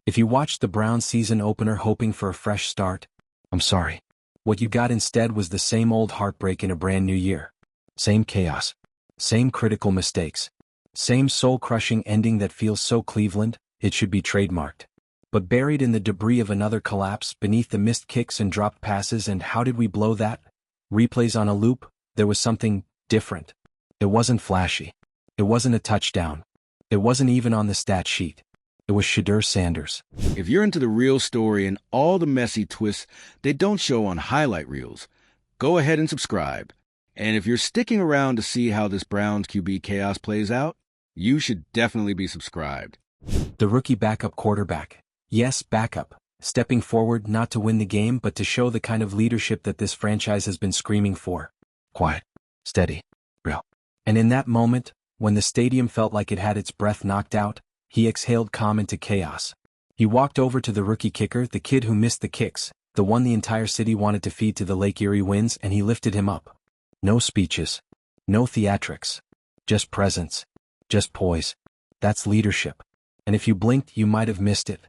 If you watched the Browns season opener hoping for a fresh start, I'm sorry. What you got instead was the same old heartbreak in a brand new year. Same chaos. Same critical mistakes. Same soul-crushing ending that feels so Cleveland, it should be trademarked. But buried in the debris of another collapse, beneath the missed kicks and dropped passes, and how did we blow that? Replays on a loop, there was something different. It wasn't flashy. It wasn't a touchdown. It wasn't even on the stat sheet. It was Shedeur Sanders. If you're into the real story and all the messy twists they don't show on highlight reels, go ahead and subscribe. And if you're sticking around to see how this Browns QB chaos plays out, you should definitely be subscribed. The rookie backup quarterback. Yes, backup. Stepping forward not to win the game but to show the kind of leadership that this franchise has been screaming for. Quiet. Steady. Real. And in that moment, when the stadium felt like it had its breath knocked out, he exhaled calm into chaos. He walked over to the rookie kicker, the kid who missed the kicks, the one the entire city wanted to feed to the Lake Erie Winds, and he lifted him up. No speeches. No theatrics. Just presence. Just poise. That's leadership. And if you blinked, you might have missed it.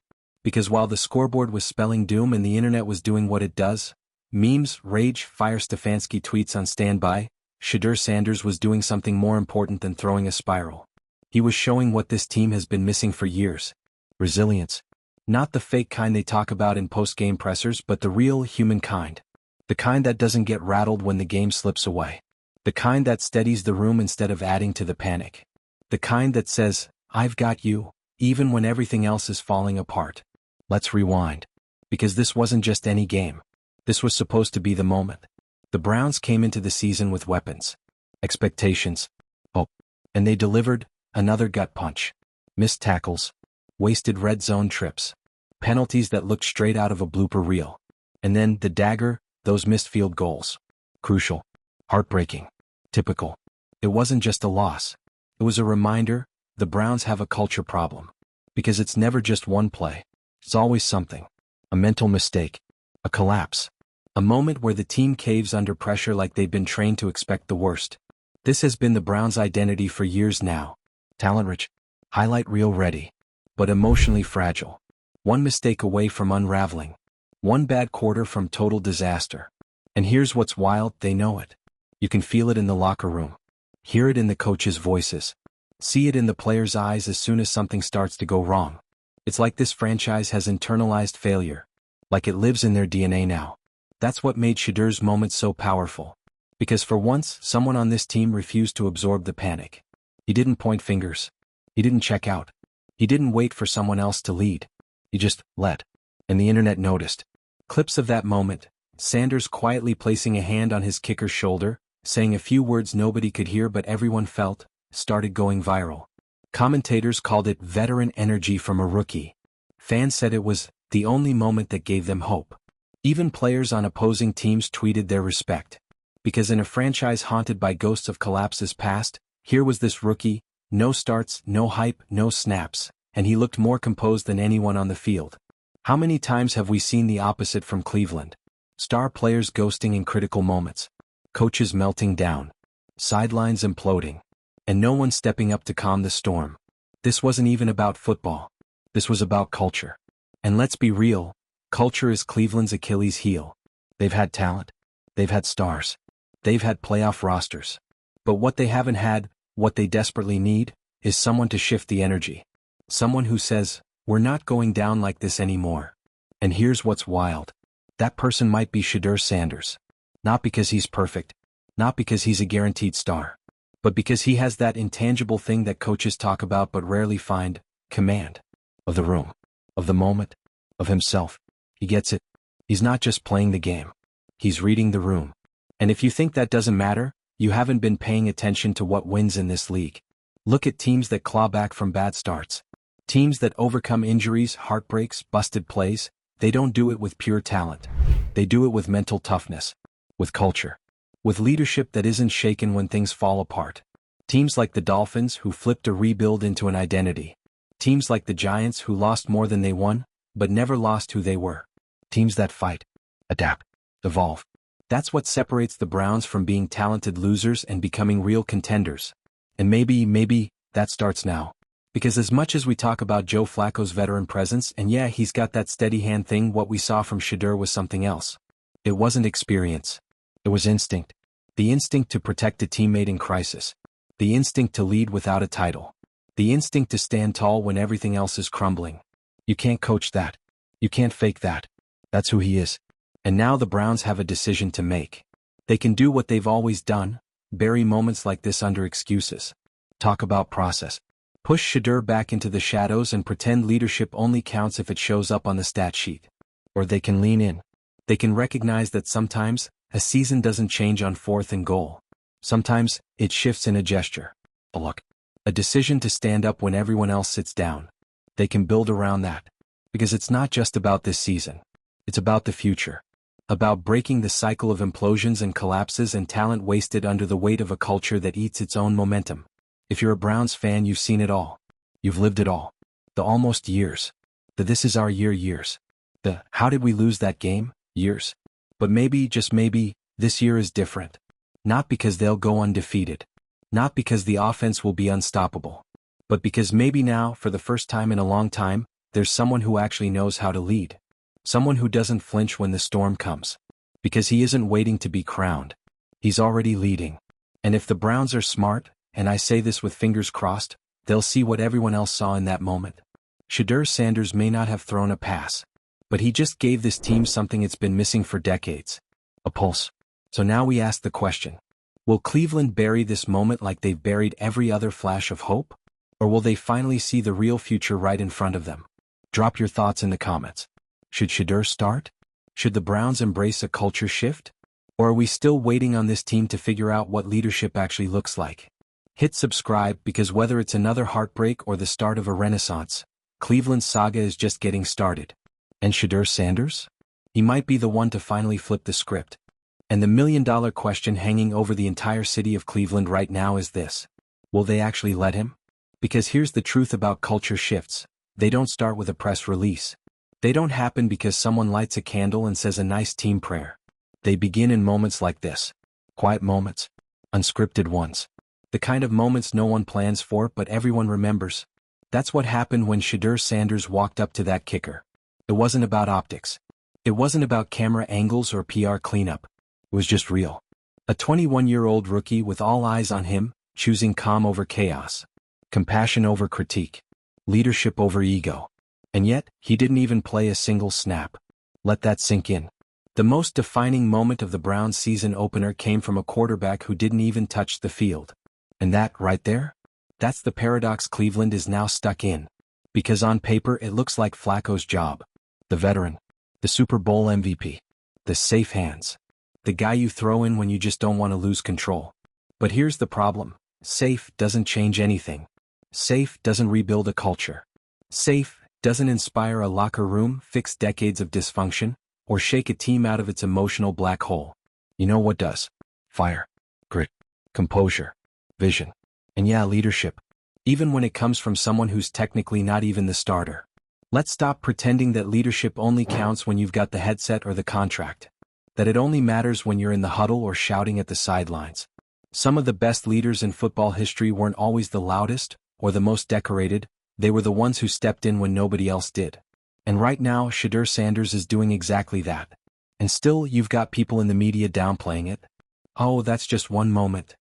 Because while the scoreboard was spelling doom and the internet was doing what it does, memes, rage, fire Stefanski tweets on standby, Shedeur Sanders was doing something more important than throwing a spiral. He was showing what this team has been missing for years. Resilience. Not the fake kind they talk about in post-game pressers, but the real human kind. The kind that doesn't get rattled when the game slips away. The kind that steadies the room instead of adding to the panic. The kind that says, I've got you, even when everything else is falling apart. Let's rewind. Because this wasn't just any game. This was supposed to be the moment. The Browns came into the season with weapons. Expectations. Hope. And they delivered. Another gut punch. Missed tackles. Wasted red zone trips. Penalties that looked straight out of a blooper reel. And then, the dagger, those missed field goals. Crucial. Heartbreaking. Typical. It wasn't just a loss. It was a reminder, the Browns have a culture problem. Because it's never just one play. It's always something. A mental mistake. A collapse. A moment where the team caves under pressure like they've been trained to expect the worst. This has been the Browns' identity for years now. Talent-rich, highlight reel ready, but emotionally fragile. One mistake away from unraveling. One bad quarter from total disaster. And here's what's wild, they know it. You can feel it in the locker room. Hear it in the coaches' voices. See it in the players' eyes as soon as something starts to go wrong. It's like this franchise has internalized failure. Like it lives in their DNA now. That's what made Shedeur's moment so powerful. Because for once, someone on this team refused to absorb the panic. He didn't point fingers. He didn't check out. He didn't wait for someone else to lead. He just let. And the internet noticed. Clips of that moment, Sanders quietly placing a hand on his kicker's shoulder, saying a few words nobody could hear but everyone felt, started going viral. Commentators called it veteran energy from a rookie. Fans said it was the only moment that gave them hope. Even players on opposing teams tweeted their respect. Because in a franchise haunted by ghosts of collapses past, here was this rookie, no starts, no hype, no snaps, and he looked more composed than anyone on the field. How many times have we seen the opposite from Cleveland? Star players ghosting in critical moments. Coaches melting down. Sidelines imploding. And no one stepping up to calm the storm. This wasn't even about football. This was about culture. And let's be real, culture is Cleveland's Achilles heel. They've had talent. They've had stars. They've had playoff rosters. But what they haven't had, what they desperately need, is someone to shift the energy. Someone who says, we're not going down like this anymore. And here's what's wild. That person might be Shedeur Sanders. Not because he's perfect. Not because he's a guaranteed star. But because he has that intangible thing that coaches talk about but rarely find, command. Of the room. Of the moment. Of himself. He gets it. He's not just playing the game. He's reading the room. And if you think that doesn't matter, you haven't been paying attention to what wins in this league. Look at teams that claw back from bad starts. Teams that overcome injuries, heartbreaks, busted plays. They don't do it with pure talent. They do it with mental toughness. With culture. With leadership that isn't shaken when things fall apart. Teams like the Dolphins who flipped a rebuild into an identity. Teams like the Giants who lost more than they won, but never lost who they were. Teams that fight. Adapt. Evolve. That's what separates the Browns from being talented losers and becoming real contenders. And maybe, that starts now. Because as much as we talk about Joe Flacco's veteran presence, and yeah, he's got that steady hand thing, what we saw from Shedeur was something else. It wasn't experience. It was instinct. The instinct to protect a teammate in crisis. The instinct to lead without a title. The instinct to stand tall when everything else is crumbling. You can't coach that. You can't fake that. That's who he is. And now the Browns have a decision to make. They can do what they've always done, bury moments like this under excuses. Talk about process. Push Shedeur back into the shadows and pretend leadership only counts if it shows up on the stat sheet. Or they can lean in. They can recognize that sometimes, a season doesn't change on 4th and goal. Sometimes, it shifts in a gesture. A look. A decision to stand up when everyone else sits down. They can build around that. Because it's not just about this season. It's about the future. About breaking the cycle of implosions and collapses and talent wasted under the weight of a culture that eats its own momentum. If you're a Browns fan, you've seen it all. You've lived it all. The almost years. The this is our year years. The how did we lose that game years. But maybe, just maybe, this year is different. Not because they'll go undefeated. Not because the offense will be unstoppable. But because maybe now, for the first time in a long time, there's someone who actually knows how to lead. Someone who doesn't flinch when the storm comes. Because he isn't waiting to be crowned. He's already leading. And if the Browns are smart, and I say this with fingers crossed, they'll see what everyone else saw in that moment. Shedeur Sanders may not have thrown a pass. But he just gave this team something it's been missing for decades. A pulse. So now we ask the question. Will Cleveland bury this moment like they've buried every other flash of hope? Or will they finally see the real future right in front of them? Drop your thoughts in the comments. Should Shedeur start? Should the Browns embrace a culture shift? Or are we still waiting on this team to figure out what leadership actually looks like? Hit subscribe because whether it's another heartbreak or the start of a renaissance, Cleveland's saga is just getting started. And Shedeur Sanders? He might be the one to finally flip the script. And the million-dollar question hanging over the entire city of Cleveland right now is this. Will they actually let him? Because here's the truth about culture shifts. They don't start with a press release. They don't happen because someone lights a candle and says a nice team prayer. They begin in moments like this. Quiet moments. Unscripted ones. The kind of moments no one plans for but everyone remembers. That's what happened when Shedeur Sanders walked up to that kicker. It wasn't about optics. It wasn't about camera angles or PR cleanup. It was just real. A 21-year-old rookie with all eyes on him, choosing calm over chaos. Compassion over critique. Leadership over ego. And yet, he didn't even play a single snap. Let that sink in. The most defining moment of the Browns season opener came from a quarterback who didn't even touch the field. And that, right there? That's the paradox Cleveland is now stuck in. Because on paper it looks like Flacco's job. The veteran. The Super Bowl MVP. The safe hands. The guy you throw in when you just don't want to lose control. But here's the problem. Safe doesn't change anything. Safe doesn't rebuild a culture. Safe doesn't inspire a locker room, fix decades of dysfunction, or shake a team out of its emotional black hole. You know what does? Fire. Grit. Composure. Vision. And yeah, leadership. Even when it comes from someone who's technically not even the starter. Let's stop pretending that leadership only counts when you've got the headset or the contract. That it only matters when you're in the huddle or shouting at the sidelines. Some of the best leaders in football history weren't always the loudest or the most decorated. They were the ones who stepped in when nobody else did. And right now, Shedeur Sanders is doing exactly that. And still, you've got people in the media downplaying it. Oh, that's just one moment.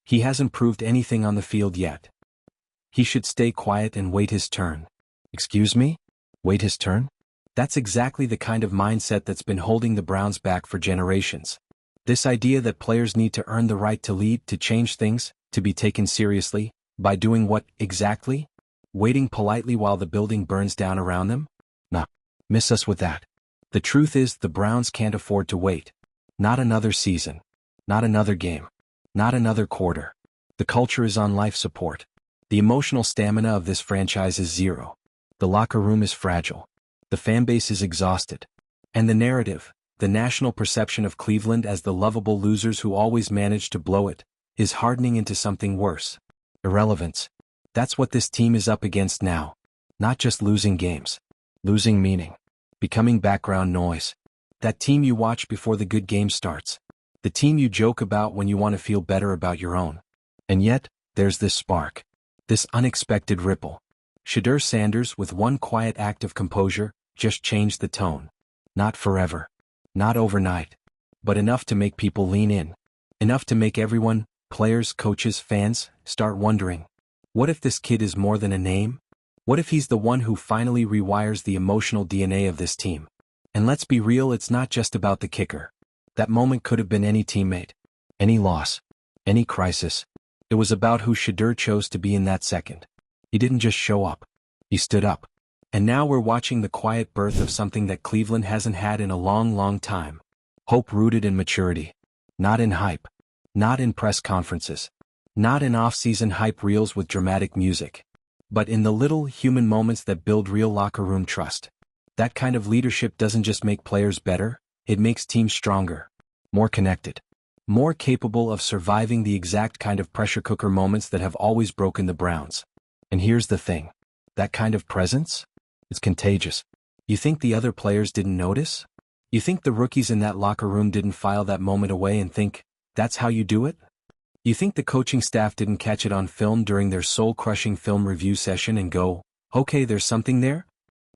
He hasn't proved anything on the field yet. He should stay quiet and wait his turn. Excuse me? Wait his turn? That's exactly the kind of mindset that's been holding the Browns back for generations. This idea that players need to earn the right to lead, to change things, to be taken seriously, by doing what, exactly? Waiting politely while the building burns down around them? Nah, miss us with that. The truth is the Browns can't afford to wait. Not another season. Not another game. Not another quarter. The culture is on life support. The emotional stamina of this franchise is zero. The locker room is fragile. The fanbase is exhausted. And the narrative, the national perception of Cleveland as the lovable losers who always manage to blow it, is hardening into something worse. Irrelevance. That's what this team is up against now. Not just losing games. Losing meaning. Becoming background noise. That team you watch before the good game starts. The team you joke about when you want to feel better about your own. And yet, there's this spark. This unexpected ripple. Shedeur Sanders, with one quiet act of composure, just changed the tone. Not forever. Not overnight. But enough to make people lean in. Enough to make everyone, players, coaches, fans, start wondering. What if this kid is more than a name? What if he's the one who finally rewires the emotional DNA of this team? And let's be real, it's not just about the kicker. That moment could have been any teammate, any loss, any crisis. It was about who Shedeur chose to be in that second. He didn't just show up. He stood up. And now we're watching the quiet birth of something that Cleveland hasn't had in a long, long time. Hope rooted in maturity. Not in hype. Not in press conferences. Not in off-season hype reels with dramatic music. But in the little human moments that build real locker room trust. That kind of leadership doesn't just make players better, it makes teams stronger, more connected, more capable of surviving the exact kind of pressure cooker moments that have always broken the Browns. And here's the thing. That kind of presence? It's contagious. You think the other players didn't notice? You think the rookies in that locker room didn't file that moment away and think, that's how you do it? You think the coaching staff didn't catch it on film during their soul-crushing film review session and go, okay, there's something there?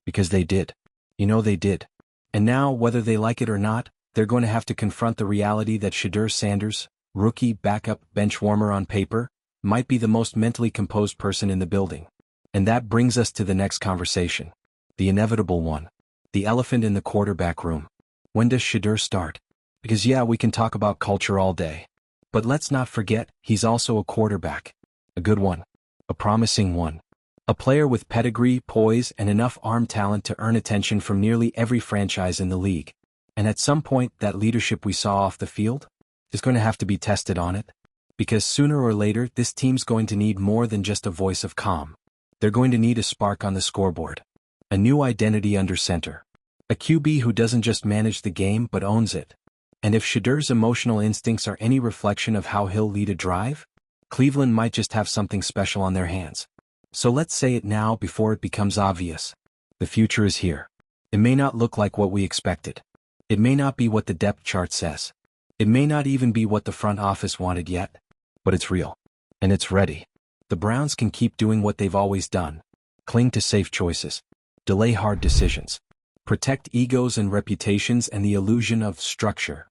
Because they did. You know they did. And now, whether they like it or not, they're going to have to confront the reality that Shedeur Sanders, rookie, backup, bench warmer on paper, might be the most mentally composed person in the building. And that brings us to the next conversation. The inevitable one. The elephant in the quarterback room. When does Shedeur start? Because yeah, we can talk about culture all day. But let's not forget, he's also a quarterback. A good one. A promising one. A player with pedigree, poise, and enough arm talent to earn attention from nearly every franchise in the league. And at some point, that leadership we saw off the field is going to have to be tested on it. Because sooner or later, this team's going to need more than just a voice of calm. They're going to need a spark on the scoreboard. A new identity under center. A QB who doesn't just manage the game but owns it. And if Shedeur's emotional instincts are any reflection of how he'll lead a drive, Cleveland might just have something special on their hands. So let's say it now before it becomes obvious. The future is here. It may not look like what we expected. It may not be what the depth chart says. It may not even be what the front office wanted yet. But it's real. And it's ready. The Browns can keep doing what they've always done. Cling to safe choices. Delay hard decisions. Protect egos and reputations and the illusion of structure.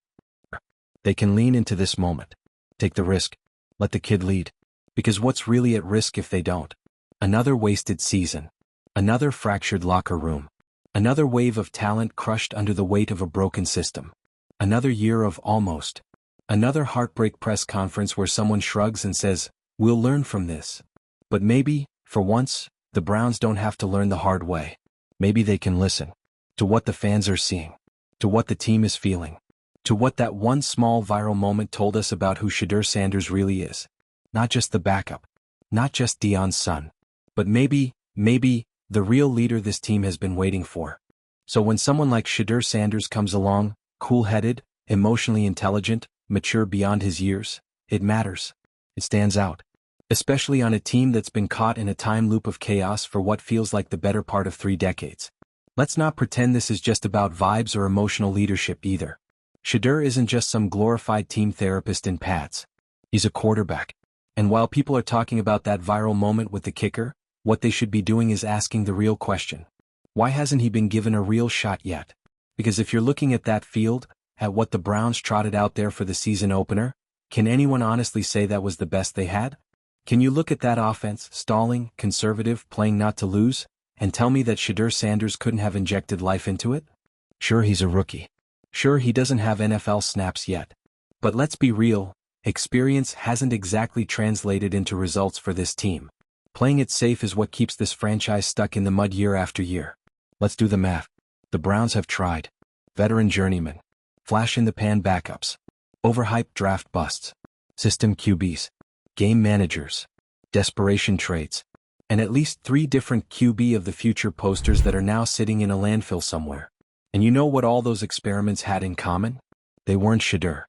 They can lean into this moment. Take the risk. Let the kid lead. Because what's really at risk if they don't? Another wasted season. Another fractured locker room. Another wave of talent crushed under the weight of a broken system. Another year of almost. Another heartbreak press conference where someone shrugs and says, we'll learn from this. But maybe, for once, the Browns don't have to learn the hard way. Maybe they can listen. To what the fans are seeing. To what the team is feeling. To what that one small viral moment told us about who Shedeur Sanders really is. Not just the backup. Not just Deion's son. But maybe, the real leader this team has been waiting for. So when someone like Shedeur Sanders comes along, cool-headed, emotionally intelligent, mature beyond his years, it matters. It stands out. Especially on a team that's been caught in a time loop of chaos for what feels like the better part of 3 decades. Let's not pretend this is just about vibes or emotional leadership either. Shedeur isn't just some glorified team therapist in pads. He's a quarterback. And while people are talking about that viral moment with the kicker, what they should be doing is asking the real question. Why hasn't he been given a real shot yet? Because if you're looking at that field, at what the Browns trotted out there for the season opener, can anyone honestly say that was the best they had? Can you look at that offense, stalling, conservative, playing not to lose, and tell me that Shedeur Sanders couldn't have injected life into it? Sure, he's a rookie. Sure, he doesn't have NFL snaps yet. But let's be real, experience hasn't exactly translated into results for this team. Playing it safe is what keeps this franchise stuck in the mud year after year. Let's do the math. The Browns have tried. Veteran journeymen. Flash-in-the-pan backups. Overhyped draft busts. System QBs. Game managers. Desperation trades. And at least 3 different QB of the future posters that are now sitting in a landfill somewhere. And you know what all those experiments had in common? They weren't Shedeur.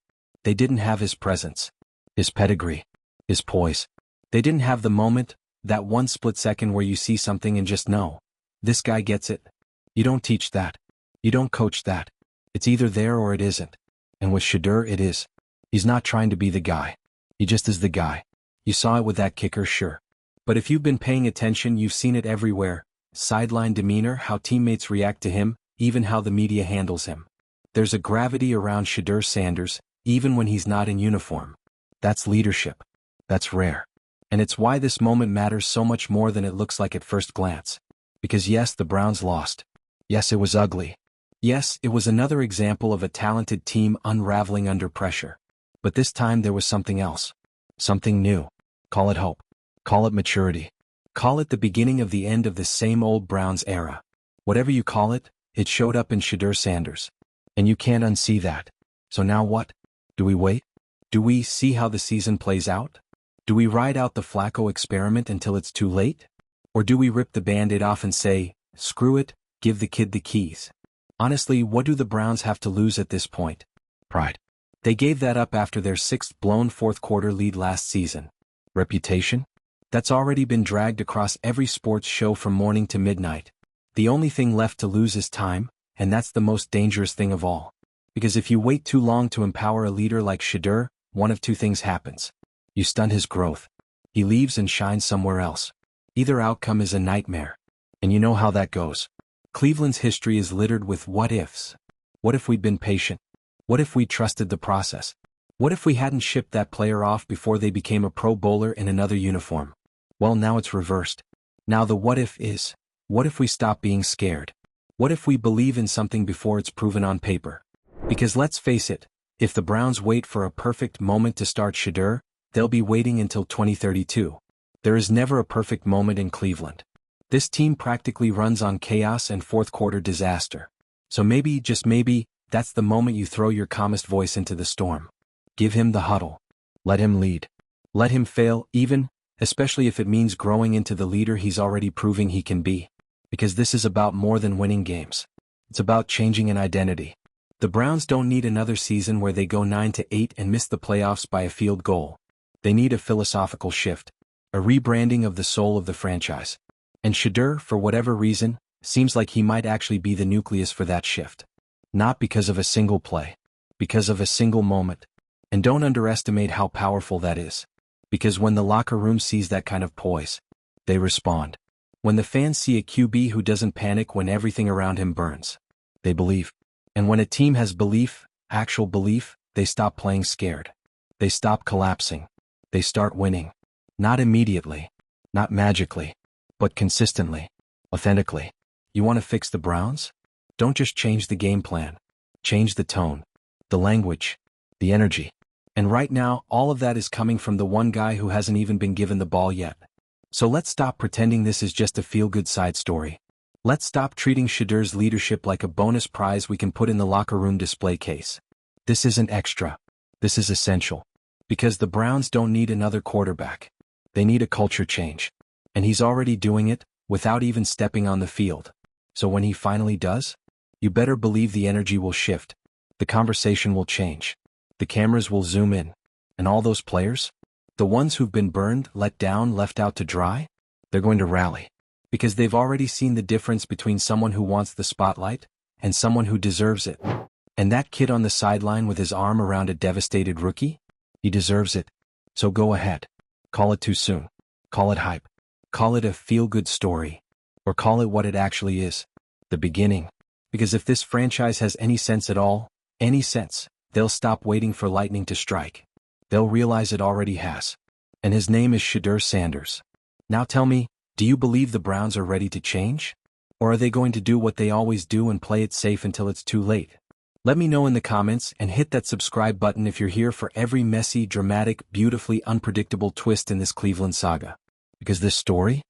They didn't have his presence. His pedigree. His poise. They didn't have the moment, that one split second where you see something and just know. This guy gets it. You don't teach that. You don't coach that. It's either there or it isn't. And with Shedeur it is. He's not trying to be the guy. He just is the guy. You saw it with that kicker, sure. But if you've been paying attention, you've seen it everywhere. Sideline demeanor, how teammates react to him, even how the media handles him. There's a gravity around Shedeur Sanders, even when he's not in uniform. That's leadership. That's rare. And it's why this moment matters so much more than it looks like at first glance. Because yes, the Browns lost. Yes, it was ugly. Yes, it was another example of a talented team unraveling under pressure. But this time there was something else. Something new. Call it hope. Call it maturity. Call it the beginning of the end of the same old Browns era. Whatever you call it, it showed up in Shedeur Sanders. And you can't unsee that. So now what? Do we wait? Do we see how the season plays out? Do we ride out the Flacco experiment until it's too late? Or do we rip the Band-Aid off and say, screw it, give the kid the keys? Honestly, what do the Browns have to lose at this point? Pride. They gave that up after their sixth blown fourth-quarter lead last season. Reputation? That's already been dragged across every sports show from morning to midnight. The only thing left to lose is time, and that's the most dangerous thing of all. Because if you wait too long to empower a leader like Shedeur, one of two things happens. You stunt his growth. He leaves and shines somewhere else. Either outcome is a nightmare. And you know how that goes. Cleveland's history is littered with what-ifs. What if we'd been patient? What if we trusted the process? What if we hadn't shipped that player off before they became a Pro Bowler in another uniform? Well, now it's reversed. Now the what-if is, what if we stop being scared? What if we believe in something before it's proven on paper? Because let's face it, if the Browns wait for a perfect moment to start Shedeur, they'll be waiting until 2032. There is never a perfect moment in Cleveland. This team practically runs on chaos and fourth-quarter disaster. So maybe, just maybe, that's the moment you throw your calmest voice into the storm. Give him the huddle. Let him lead. Let him fail, especially if it means growing into the leader he's already proving he can be. Because this is about more than winning games. It's about changing an identity. The Browns don't need another season where they go 9-8 and miss the playoffs by a field goal. They need a philosophical shift. A rebranding of the soul of the franchise. And Shedeur, for whatever reason, seems like he might actually be the nucleus for that shift. Not because of a single play. Because of a single moment. And don't underestimate how powerful that is. Because when the locker room sees that kind of poise, they respond. When the fans see a QB who doesn't panic when everything around him burns, they believe. And when a team has belief, actual belief, they stop playing scared. They stop collapsing. They start winning. Not immediately. Not magically. But consistently. Authentically. You want to fix the Browns? Don't just change the game plan. Change the tone. The language. The energy. And right now, all of that is coming from the one guy who hasn't even been given the ball yet. So let's stop pretending this is just a feel-good side story. Let's stop treating Shedeur's leadership like a bonus prize we can put in the locker room display case. This isn't extra. This is essential. Because the Browns don't need another quarterback. They need a culture change. And he's already doing it, without even stepping on the field. So when he finally does, you better believe the energy will shift. The conversation will change. The cameras will zoom in. And all those players? The ones who've been burned, let down, left out to dry? They're going to rally. Because they've already seen the difference between someone who wants the spotlight and someone who deserves it. And that kid on the sideline with his arm around a devastated rookie? He deserves it. So go ahead. Call it too soon. Call it hype. Call it a feel-good story. Or call it what it actually is. The beginning. Because if this franchise has any sense at all, any sense, they'll stop waiting for lightning to strike. They'll realize it already has. And his name is Shedeur Sanders. Now tell me, do you believe the Browns are ready to change? Or are they going to do what they always do and play it safe until it's too late? Let me know in the comments and hit that subscribe button if you're here for every messy, dramatic, beautifully unpredictable twist in this Cleveland saga. Because this story,